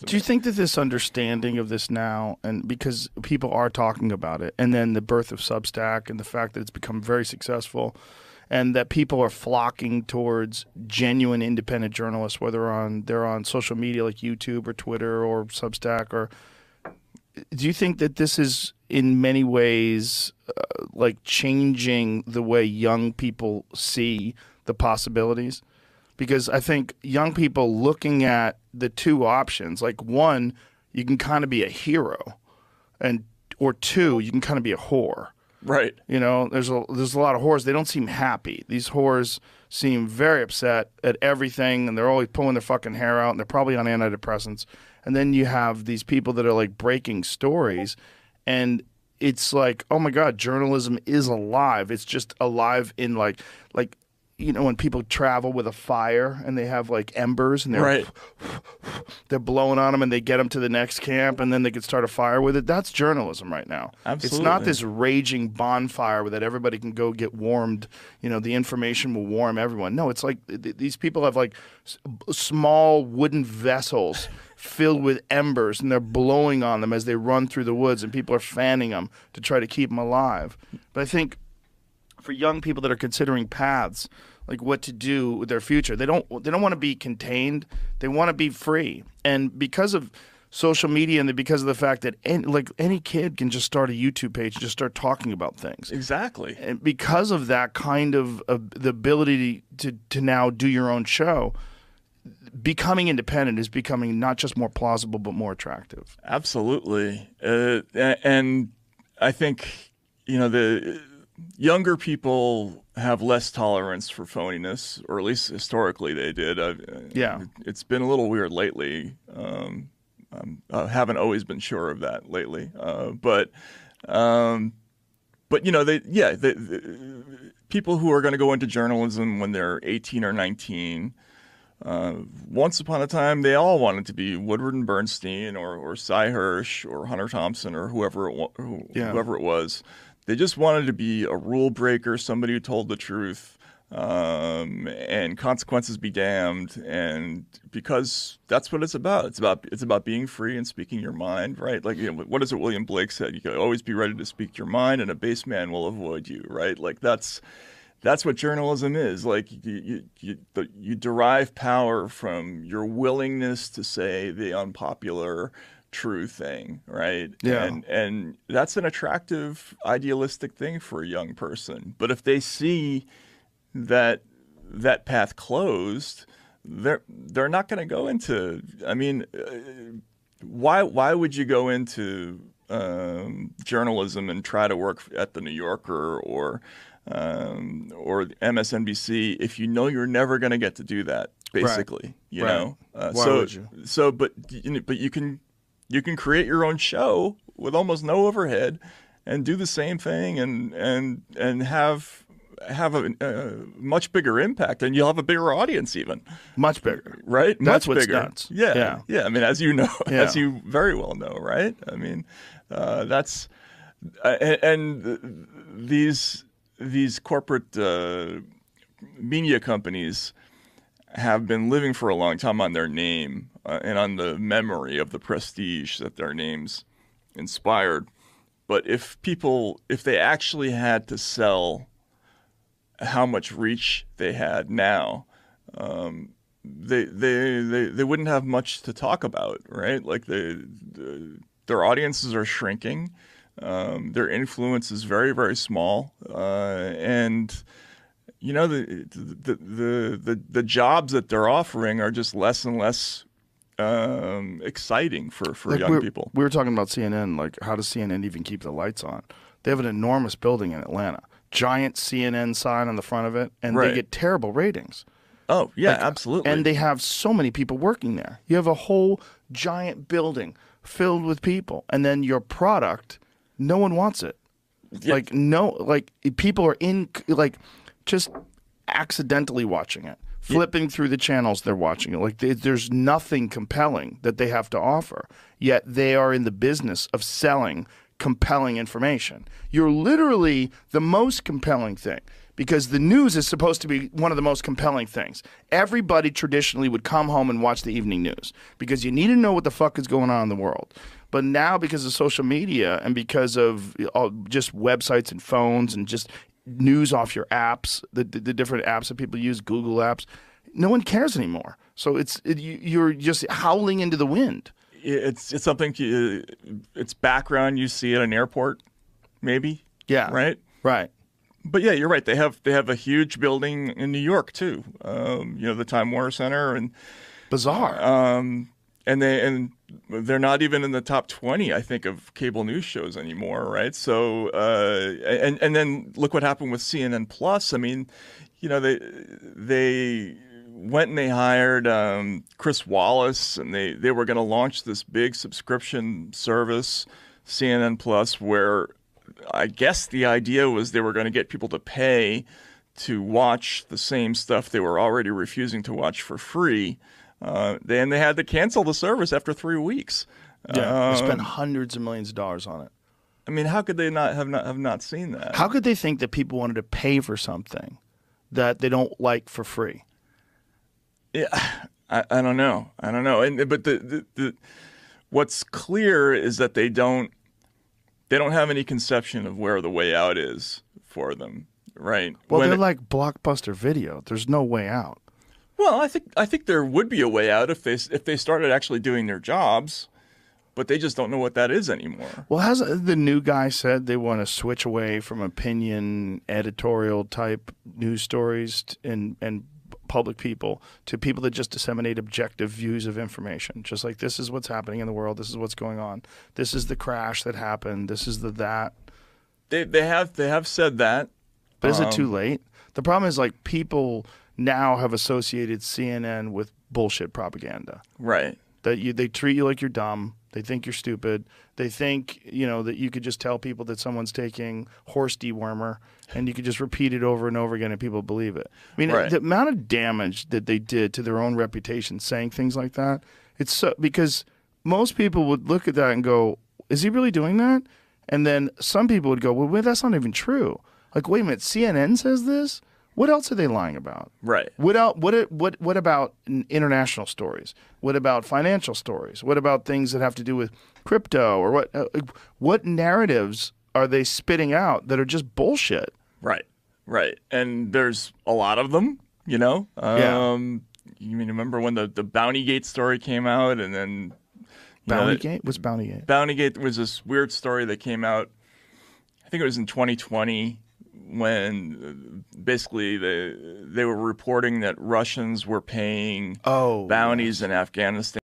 Do you think that this understanding of this now, and because people are talking about it, and then the birth of Substack and the fact that it's become very successful, and that people are flocking towards genuine independent journalists, whether they're on social media like YouTube or Twitter or Substack, or do you think that this is in many ways like changing the way young people see the possibilities? Because I think young people looking at the two options, like one, you can kind of be a hero, or two, you can kind of be a whore. Right. You know, there's a lot of whores. They don't seem happy. These whores seem very upset at everything, and they're always pulling their fucking hair out, and they're probably on antidepressants. And then you have these people that are like breaking stories, and it's like, oh my God, journalism is alive. It's just alive in like you know, when people travel with a fire and they have like embers and they're blowing on them and they get them to the next camp and then they can start a fire with it. That's journalism right now. Absolutely. It's not this raging bonfire that everybody can go get warmed. You know, the information will warm everyone. No, it's like these people have like small wooden vessels filled with embers and they're blowing on them as they run through the woods and people are fanning them to try to keep them alive. But I think for young people that are considering paths, like what to do with their future, they don't want to be contained. They want to be free. And because of social media and because of the fact that any kid can just start a YouTube page and just start talking about things. Exactly. And because of that kind of the ability to now do your own show, becoming independent is becoming not just more plausible but more attractive. Absolutely. And I think, you know, the younger people have less tolerance for phoniness, or at least historically they did. Yeah. It's been a little weird lately. I haven't always been sure of that lately. But you know, the people who are going to go into journalism when they're 18 or 19, once upon a time, they all wanted to be Woodward and Bernstein or Cy Hirsch or Hunter Thompson or whoever it was. They just wanted to be a rule breaker, somebody who told the truth, and consequences be damned. And because that's what it's about. It's about being free and speaking your mind, right? Like, you know, what is it William Blake said? You can always be ready to speak your mind, and a base man will avoid you, right? Like that's what journalism is. Like you derive power from your willingness to say the unpopular true thing, right? Yeah. And that's an attractive, idealistic thing for a young person. But if they see that path closed, they're not going to go into. I mean, why would you go into journalism and try to work at the New Yorker or MSNBC if you know you're never going to get to do that? Basically, you know. Why would you? But you can create your own show with almost no overhead and do the same thing and have a much bigger impact, and you'll have a bigger audience even. Much bigger. Right? That's much what's bigger. nuts. Yeah. I mean, as you know, as you very well know, right? I mean, that's and these corporate media companies have been living for a long time on their name and on the memory of the prestige that their names inspired. But if they actually had to sell how much reach they had now, they wouldn't have much to talk about, right? Like their audiences are shrinking, their influence is very, very small, and you know the jobs that they're offering are just less and less exciting for like young people. We were talking about CNN. Like, how does CNN even keep the lights on? They have an enormous building in Atlanta, giant CNN sign on the front of it, and they get terrible ratings. Oh yeah, absolutely. And they have so many people working there. You have a whole giant building filled with people, and then your product, no one wants it. Yeah. Like people are just accidentally watching it, flipping through the channels they're watching it. Like there's nothing compelling that they have to offer, yet they are in the business of selling compelling information. You're literally the most compelling thing. because the news is supposed to be one of the most compelling things. Everybody traditionally would come home and watch the evening news because you need to know what the fuck is going on in the world. But now, because of social media and because of just websites and phones and just news off your apps, the different apps that people use, Google apps, no one cares anymore. So you're just howling into the wind. It's something it's background you see at an airport, maybe. Yeah. Right. Right. But yeah, you're right. They have a huge building in New York too. The Time Warner Center and bizarre. And they're not even in the top 20, I think, of cable news shows anymore, right? So and then look what happened with CNN Plus. I mean, they went and they hired Chris Wallace, and they were going to launch this big subscription service, CNN Plus, where I guess the idea was they were going to get people to pay to watch the same stuff they were already refusing to watch for free. Then they had to cancel the service after 3 weeks. Yeah, they spent hundreds of millions of dollars on it. I mean, how could they not have seen that? How could they think that people wanted to pay for something that they don't like for free? Yeah, I don't know. But the what's clear is that they don't have any conception of where the way out is for them, right? Well, they're like Blockbuster Video. There's no way out. Well, I think there would be a way out if they started actually doing their jobs, but they just don't know what that is anymore. Well, has the new guy said they want to switch away from opinion, editorial type news stories and public people to people that just disseminate objective views of information, just like this is what's happening in the world, this is what's going on, this is the crash that happened, this is that. They have said that, but is it too late? The problem is like people now have associated CNN with bullshit propaganda. Right. That they treat you like you're dumb. They think you're stupid. They think, that you could just tell people that someone's taking horse dewormer and you could just repeat it over and over again and people believe it. I mean, right. The amount of damage that they did to their own reputation saying things like that, it's so, because most people would look at that and go, is he really doing that? And then some people would go, well, wait, that's not even true. Like, wait a minute, CNN says this? What else are they lying about? Right. What about international stories? What about financial stories? What about things that have to do with crypto or what narratives are they spitting out that are just bullshit? Right. And there's a lot of them, Yeah. You remember when the Bountygate story came out, and then Bountygate? What's Bountygate? Bountygate was this weird story that came out, I think it was in 2020, when basically they were reporting that Russians were paying bounties in Afghanistan